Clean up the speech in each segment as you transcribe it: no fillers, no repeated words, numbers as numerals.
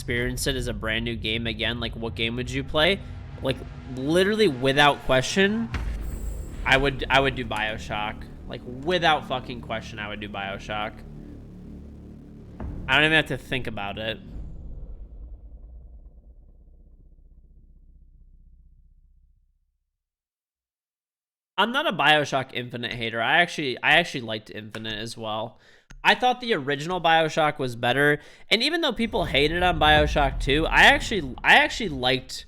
experience it as a brand new game again, like what game would you play? Like literally without question, I would do BioShock. Like without fucking question, I would do BioShock. I don't even have to think about it. I'm not a BioShock Infinite hater. I actually liked Infinite as well. I thought the original BioShock was better, and even though people hated on BioShock 2, I actually liked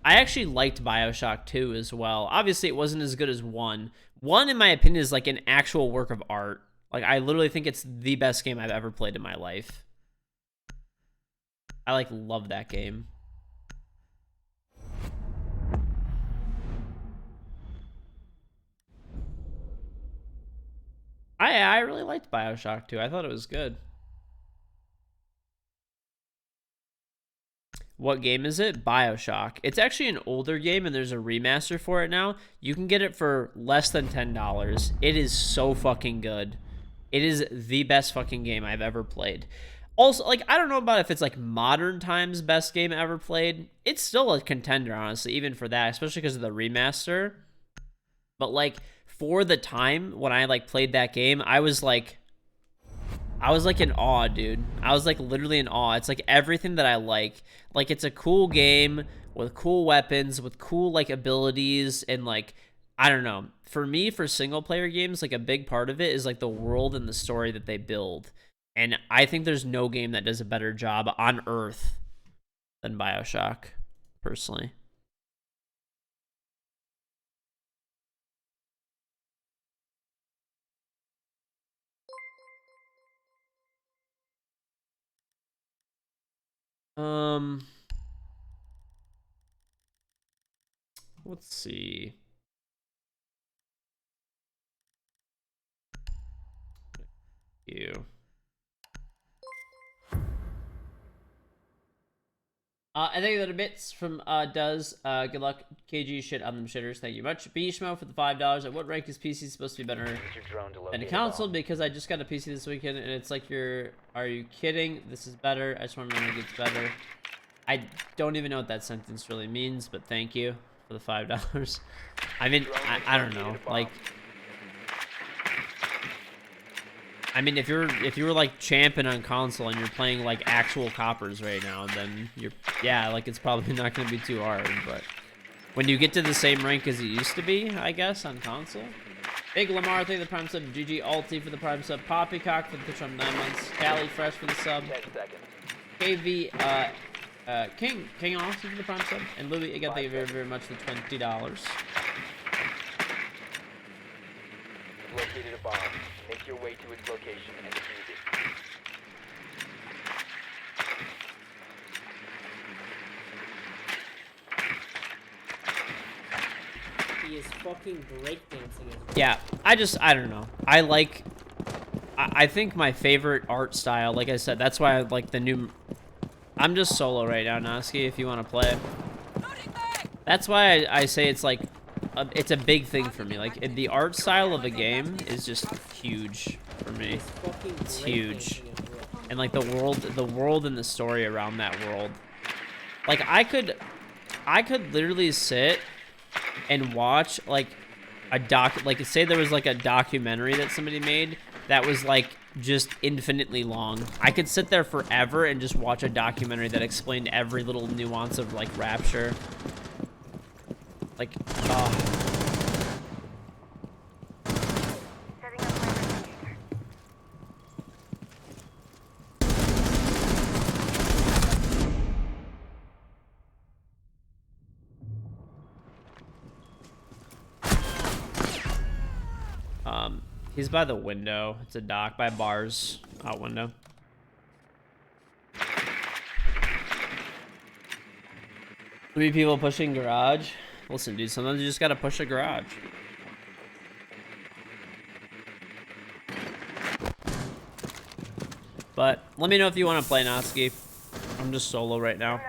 BioShock 2 as well. Obviously, it wasn't as good as 1. 1, in my opinion, is like an actual work of art. Like, I literally think it's the best game I've ever played in my life. I, like, love that game. I really liked BioShock 2. I thought it was good. What game is it? BioShock. It's actually an older game, and there's a remaster for it now. You can get it for less than $10. It is so fucking good. It is the best fucking game I've ever played. Also, like, I don't know about if it's, like, modern times best game ever played. It's still a contender, honestly, even for that, especially because of the remaster. But, like, for the time when I, like, played that game, I was, like, in awe, dude. I was, like, literally in awe. It's, like, everything that I like. Like, it's a cool game with cool weapons, with cool, like, abilities, and, like, I don't know. For me, for single-player games, like, a big part of it is, like, the world and the story that they build. And I think there's no game that does a better job on Earth than BioShock, personally. Let's see. You. I think that a bits from Does. Good luck, KG. Shit on them shitters. Thank you much. Bishmo for the $5. At what rank is PC supposed to be better than a console? Because I just got a PC this weekend, and it's like are you kidding? This is better. I just want to know if it's better. I don't even know what that sentence really means, but thank you for the $5. I mean, I don't know. Like, I mean, if you were like champion on console and you're playing like actual coppers right now, then yeah, like it's probably not going to be too hard. But when you get to the same rank as it used to be, I guess on console. Big Lamar, thank you for the prime sub. GG Alti for the prime sub. Poppycock for the Twitch on 9 months. Cali Fresh for the sub. KV King Austin for the prime sub. And Louis, again, thank you very, very much for the $20. Located a bomb. Make your way to its location and defuse it. He is fucking breakdancing. Yeah, I don't know. I think my favorite art style, like I said, that's why I like the new... I'm just solo right now, Noski, if you want to play. That's why I say it's like... it's a big thing for me. Like, the art style of a game is just huge for me. It's huge. And like the world and the story around that world. Like, I could literally sit and watch like like say there was like a documentary that somebody made that was like just infinitely long. I could sit there forever and just watch a documentary that explained every little nuance of like Rapture. Like, he's by the window. It's a dock by bars out window. Three people pushing garage. Listen, dude, sometimes you just gotta push a garage. But let me know if you want to play Natsuki. I'm just solo right now.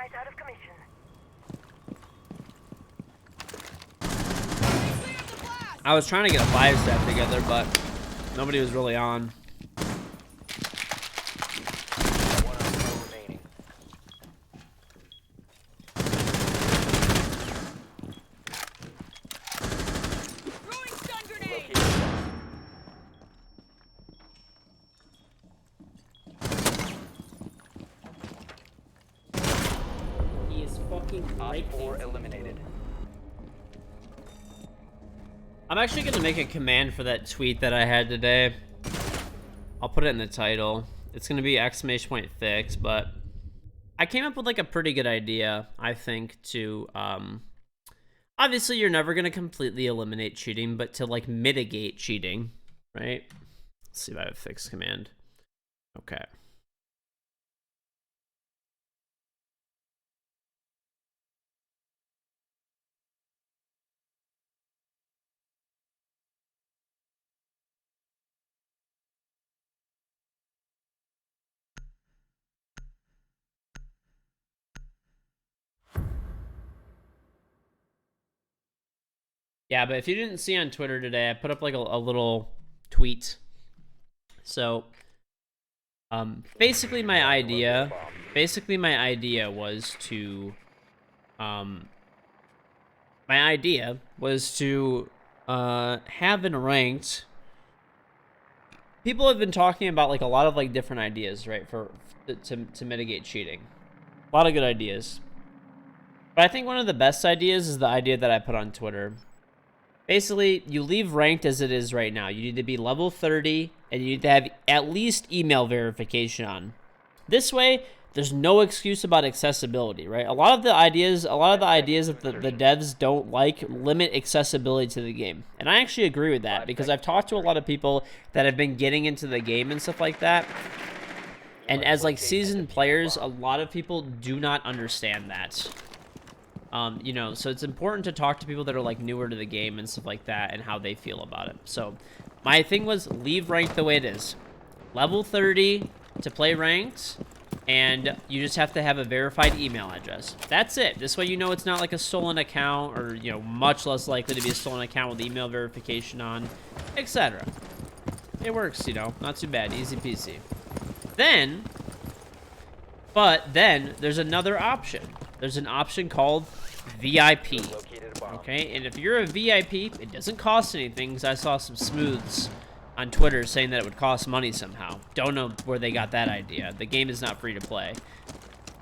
I was trying to get a 5-step together, but nobody was really on. fucking Op 4 breakdancing. eliminated. I'm actually gonna make a command for that tweet that I had today. I'll put it in the title. It's gonna be !fix, but I came up with like a pretty good idea, I think, to obviously you're never gonna completely eliminate cheating, but to like mitigate cheating, right? Let's see if I have a fix command. Okay. Yeah, but if you didn't see on Twitter today, I put up like a little tweet. So, basically my idea was to, have in ranked. People have been talking about like a lot of like different ideas, right, to mitigate cheating. A lot of good ideas. But I think one of the best ideas is the idea that I put on Twitter. Basically, you leave ranked as it is right now. You need to be level 30, and you need to have at least email verification on. This way, there's no excuse about accessibility, right? A lot of the ideas that the devs don't like limit accessibility to the game. And I actually agree with that, because I've talked to a lot of people that have been getting into the game and stuff like that. And as like seasoned players, a lot of people do not understand that. You know, so it's important to talk to people that are like newer to the game and stuff like that and how they feel about it. So my thing was leave ranked the way it is. Level 30 to play ranked, and you just have to have a verified email address. That's it. This way you know it's not like a stolen account, or, you know, much less likely to be a stolen account with email verification on, etc. It works, you know, not too bad, easy peasy. But then there's another option. There's an option called VIP. Okay, and if you're a VIP, it doesn't cost anything, because I saw some smooths on Twitter saying that it would cost money somehow. Don't know where they got that idea. The game is not free to play.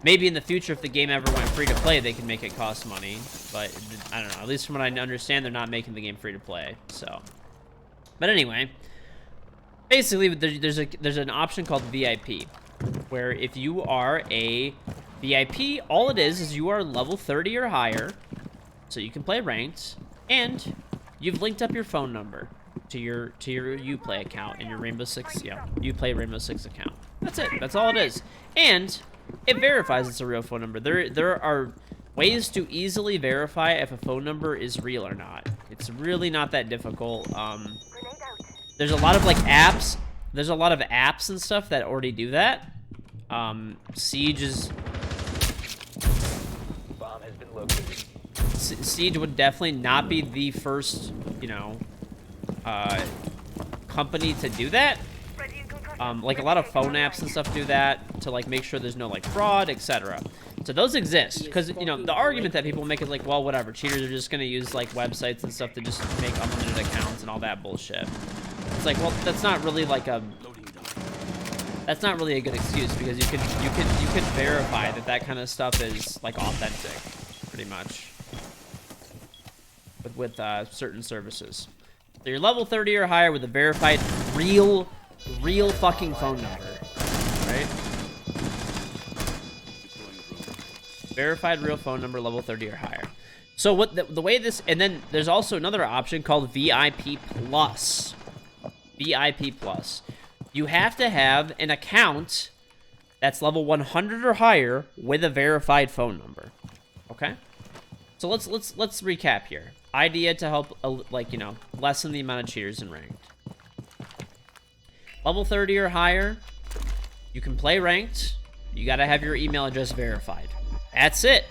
Maybe in the future, if the game ever went free to play, they can make it cost money. But I don't know. At least from what I understand, they're not making the game free to play. So, but anyway, basically, there's an option called VIP, where if you are a VIP, all it is you are level 30 or higher, so you can play ranked, and you've linked up your phone number to your Uplay account and your Rainbow Six, Uplay Rainbow Six account. That's it. That's all it is. And it verifies it's a real phone number. There are ways to easily verify if a phone number is real or not. It's really not that difficult. There's a lot of like apps. There's a lot of apps and stuff that already do that. Siege is... Bomb has been located. Siege would definitely not be the first, you know, company to do that. Like a lot of phone apps and stuff do that to like make sure there's no like fraud, etc. So those exist, because, you know, the argument that people make is like, well, whatever, cheaters are just gonna use like websites and stuff to just make unlimited accounts and all that bullshit. It's like, well, that's not really like a... That's not really a good excuse, because you can verify that kind of stuff is like authentic, pretty much, with certain services. So you're level 30 or higher with a verified real fucking phone number, right? Verified real phone number, level 30 or higher. So what the way this, and then there's also another option called VIP Plus. VIP Plus. You have to have an account that's level 100 or higher with a verified phone number. Okay? So let's recap here. Idea to help, like, you know, lessen the amount of cheaters in ranked. Level 30 or higher, you can play ranked. You gotta have your email address verified. That's it.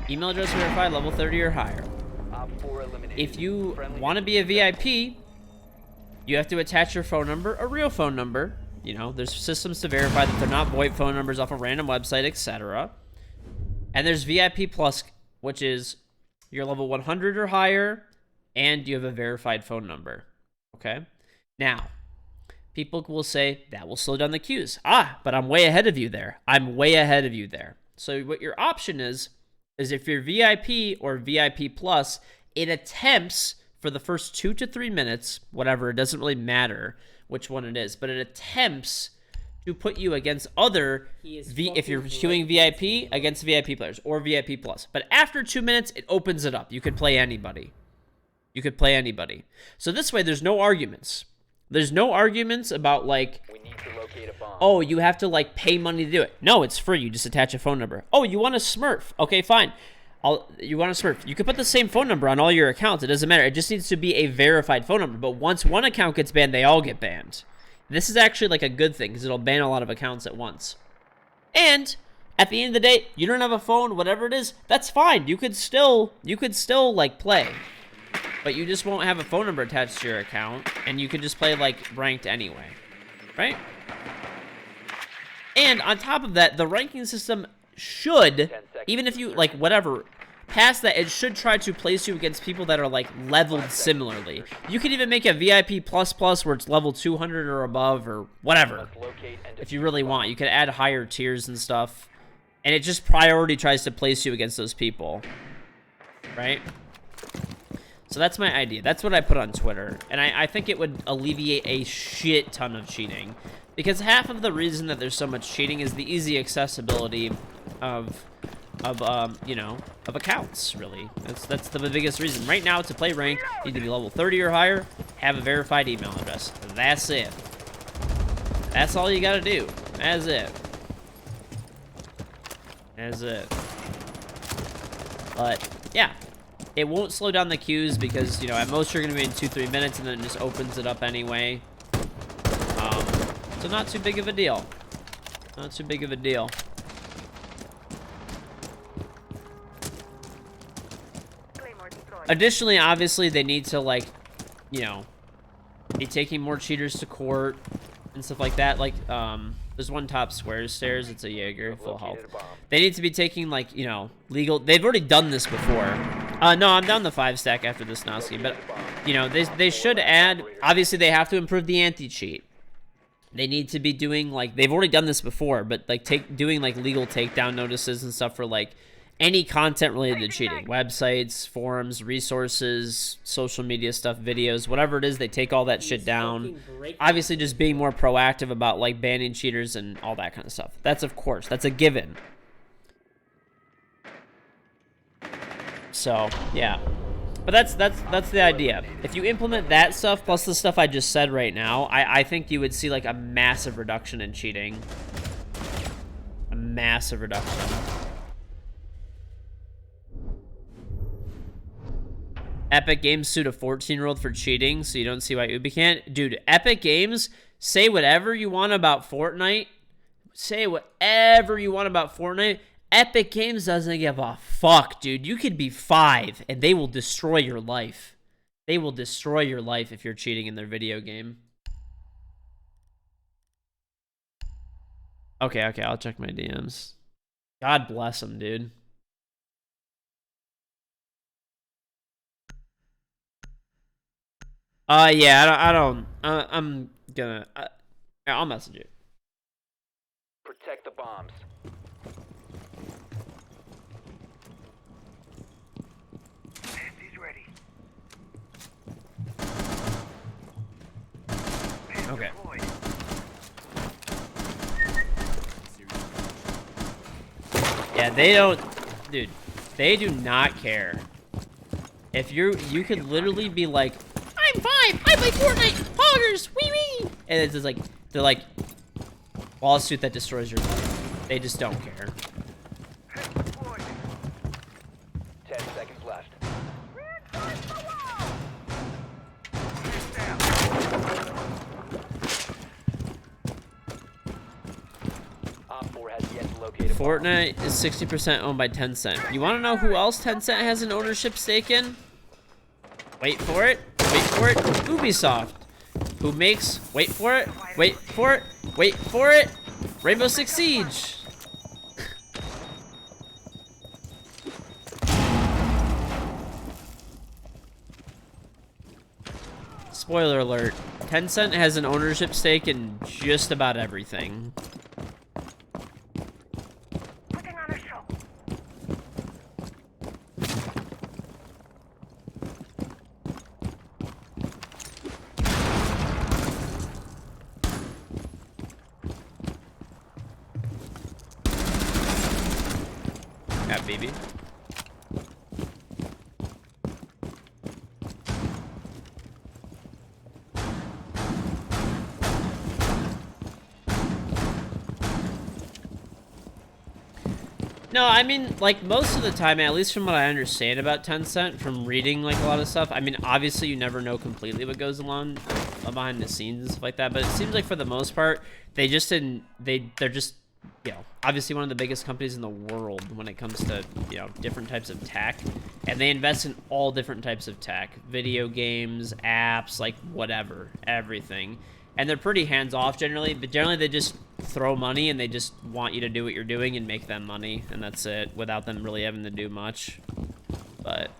Email address verified, level 30 or higher. If you want to be a VIP, you have to attach your phone number, a real phone number. You know, there's systems to verify that they're not VoIP phone numbers off a random website, etc. And there's VIP Plus, which is you're level 100 or higher, and you have a verified phone number. Okay? Now, people will say, that will slow down the queues. But I'm way ahead of you there. I'm way ahead of you there. So what your option is if you're VIP or VIP plus, it attempts for the first 2 to 3 minutes, whatever, it doesn't really matter which one it is, but it attempts to put you against other if you're queuing VIP against VIP players or VIP plus. But after 2 minutes, it opens it up. You could play anybody. You could play anybody. So this way, there's no arguments. There's no arguments about like, We need to locate a bomb. oh, you have to like pay money to do it. No, it's free. You just attach a phone number. Oh, you want a Smurf? Okay, fine. You want a Smurf? You could put the same phone number on all your accounts. It doesn't matter. It just needs to be a verified phone number. But once one account gets banned, they all get banned. This is actually like a good thing because it'll ban a lot of accounts at once. And at the end of the day, you don't have a phone, whatever it is, that's fine. You could still like play. But you just won't have a phone number attached to your account, and you can just play, like, ranked anyway, right? And on top of that, the ranking system should, even if you, like, whatever, past that, it should try to place you against people that are, like, leveled similarly. You could even make a VIP++ where it's level 200 or above or whatever, if you really want. You could add higher tiers and stuff, and it just priority tries to place you against those people, right? So that's my idea. That's what I put on Twitter. And I think it would alleviate a shit ton of cheating. Because half of the reason that there's so much cheating is the easy accessibility of accounts, really. That's the biggest reason. Right now, to play ranked, you need to be level 30 or higher, have a verified email address. That's it. That's all you gotta do. That's it. That's it. But, yeah. It won't slow down the queues because, you know, at most you're going to be in 2-3 minutes and then it just opens it up anyway. So not too big of a deal. Not too big of a deal. Additionally, obviously, they need to, like, you know, be taking more cheaters to court and stuff like that. Like, there's one top squares stairs. It's a Jaeger, full health. They need to be taking, like, you know, legal. They've already done this before. No, I'm down the 5-stack after this Noski, but, you know, they should add, obviously they have to improve the anti-cheat. They need to be doing, like, they've already done this before, but, like, doing, like, legal takedown notices and stuff for, like, any content related to cheating. Websites, forums, resources, social media stuff, videos, whatever it is, they take all that shit down. Obviously, just being more proactive about, like, banning cheaters and all that kind of stuff. That's, of course, that's a given. So, yeah. But that's the idea. If you implement that stuff, plus the stuff I just said right now, I think you would see, like, a massive reduction in cheating. A massive reduction. Epic Games sued a 14-year-old for cheating, so you don't see why Ubi can't. Dude, Epic Games, say whatever you want about Fortnite. Say whatever you want about Fortnite. Epic Games doesn't give a fuck, dude. You could be 5, and they will destroy your life. They will destroy your life if you're cheating in their video game. Okay, I'll check my DMs. God bless them, dude. Yeah, I'm gonna, I'll message you. Protect the bombs. He's ready. Okay. Yeah, they don't, dude, they do not care. If you could literally be like, I'm 5, I play Fortnite, hoggers, wee wee, and it's just like, they're like, lawsuit that destroys your life. They just don't care. 10 seconds left. Op 4 has yet to locate a bomb. Fortnite is 60% owned by Tencent. You want to know who else Tencent has an ownership stake in? Wait for it. Wait for it. Ubisoft. Who makes... Wait for it. Wait for it. Wait for it. Rainbow Six Siege. Spoiler alert. Tencent has an ownership stake in just about everything. Putting on a show. got BB. No, I mean, like, most of the time, at least from what I understand about Tencent, from reading, like, a lot of stuff, I mean, obviously, you never know completely what goes along behind the scenes and stuff like that, but it seems like, for the most part, they're just, you know, obviously one of the biggest companies in the world when it comes to, you know, different types of tech, and they invest in all different types of tech, video games, apps, like, whatever, everything. And they're pretty hands-off generally, but generally they just throw money and they just want you to do what you're doing and make them money, and that's it, without them really having to do much. But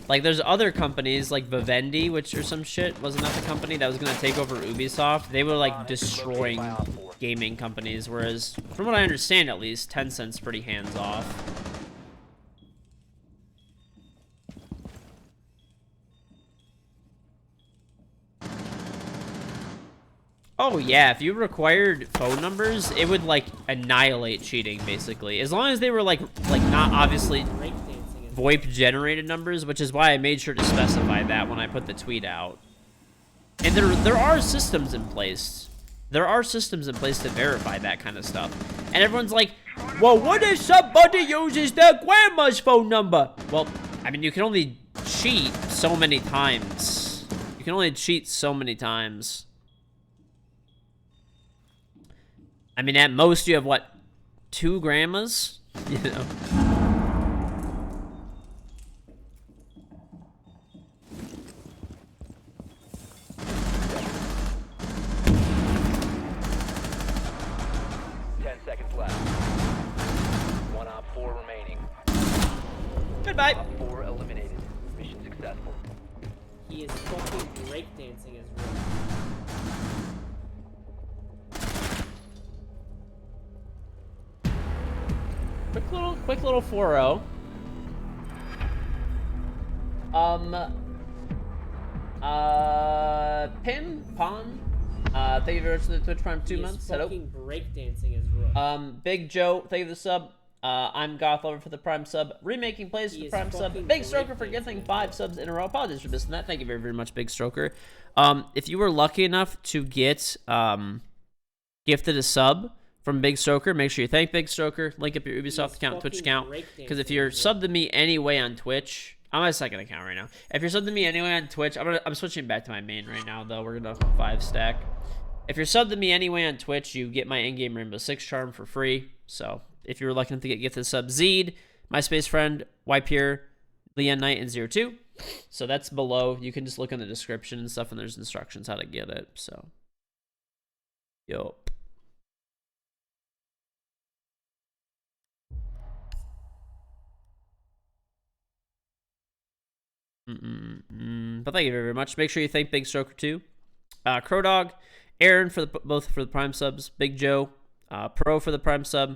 like, there's other companies like Vivendi, which or some shit, wasn't that the company that was gonna take over Ubisoft? They were like destroying gaming companies, whereas from what I understand, at least, Tencent's pretty hands-off. Oh yeah, if you required phone numbers, it would like annihilate cheating basically. As long as they were like not obviously VoIP generated numbers, which is why I made sure to specify that when I put the tweet out. And there are systems in place. There are systems in place to verify that kind of stuff. And everyone's like, well, what if somebody uses their grandma's phone number? Well, I mean, you can only cheat so many times. You can only cheat so many times. I mean, at most, you have, what, 2 grandmas? You know? Goodbye. Op 4 eliminated. Mission successful. He is fucking breakdancing his room. Quick little 4-0. Pim Pon. Thank you very much for the Twitch Prime 2 months. Hello. Fucking breakdancing his room. Big Joe, thank you for the sub. I'm Goth Lover for the Prime sub. Remaking plays for the Prime sub. Big Stroker for gifting 5 subs in a row. Apologies for missing that. Thank you very, very much, Big Stroker. If you were lucky enough to get gifted a sub from Big Stroker, make sure you thank Big Stroker. Link up your Ubisoft account, Twitch account. Because if you're subbed to me anyway on Twitch, I'm on my second account right now. If you're subbed to me anyway on Twitch, I'm switching back to my main right now, though. We're gonna 5 stack. If you're subbed to me anyway on Twitch, you get my in-game Rainbow Six charm for free. So if you were lucky enough to get gifted sub, Zed, my space friend, Ypure, Leon Knight, and 02. So that's below. You can just look in the description and stuff, and there's instructions how to get it. So, yup. But thank you very much. Make sure you thank Big Stroker too. Crow Dog, Aaron for both for the Prime subs, Big Joe, Pro for the Prime sub,